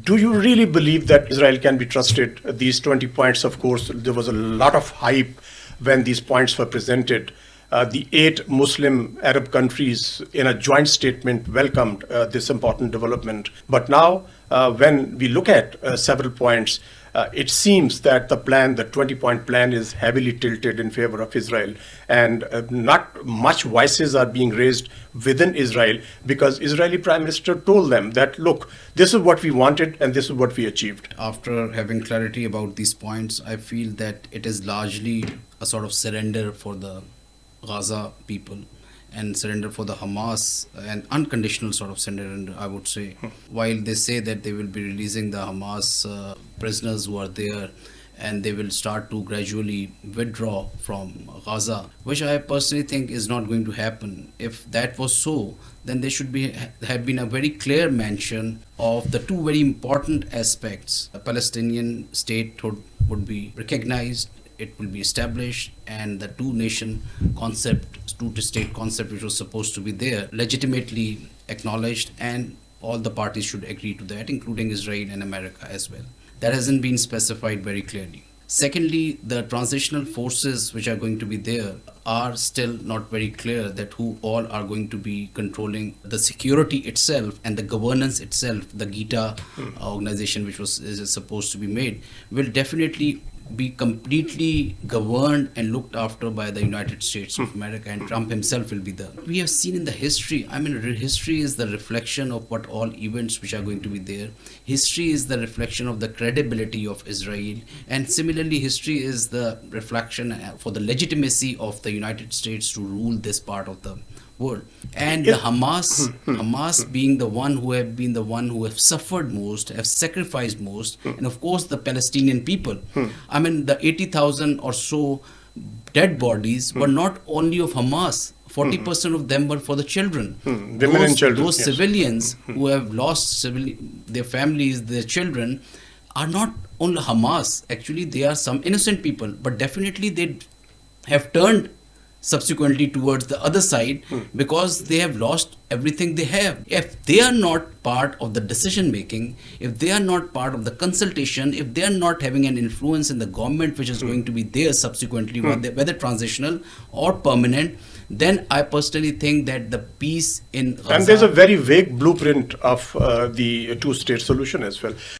Do you really believe that Israel can be trusted? These 20 points, of course, there was a lot of hype when these points were presented. The 8 Muslim Arab countries in a joint statement welcomed this important development. But now, when we look at several points, it seems that the 20-point plan, is heavily tilted in favor of Israel, and not much voices are being raised within Israel, because Israeli Prime Minister told them that, look, this is what we wanted and this is what we achieved. After having clarity about these points, I feel that it is largely a sort of surrender for the Gaza people and surrender for the Hamas, an unconditional sort of surrender, I would say. While they say that they will be releasing the Hamas prisoners who are there, and they will start to gradually withdraw from Gaza, which I personally think is not going to happen. If that was so, then there should have been a very clear mention of the two very important aspects. A Palestinian statehood would be recognized, it will be established, and the two-nation concept, two-state concept, which was supposed to be there, legitimately acknowledged, and all the parties should agree to that, including Israel and America as well. That hasn't been specified very clearly. Secondly, the transitional forces which are going to be there are still not very clear that who all are going to be controlling the security itself and the governance itself. The Gita organization, which is supposed to be made, will definitely be completely governed and looked after by the United States of America, and Trump himself will be there. We have seen in the history, history is the reflection of what all events which are going to be there. History is the reflection of the credibility of Israel, and similarly history is the reflection for the legitimacy of the United States to rule this part of the world. And the Hamas being the one who have suffered most, have sacrificed most, and of course the Palestinian people. The 80,000 or so dead bodies were not only of Hamas. 40% of them were for the children. Women and children. Those civilians who have lost their families, their children, are not only Hamas. Actually, they are some innocent people, but definitely they have turned subsequently towards the other side because they have lost everything they have. If they are not part of the decision making, if they are not part of the consultation, if they are not having an influence in the government which is going to be there subsequently, whether transitional or permanent, then I personally think that the peace in Gaza... And there's a very vague blueprint of the two-state solution as well.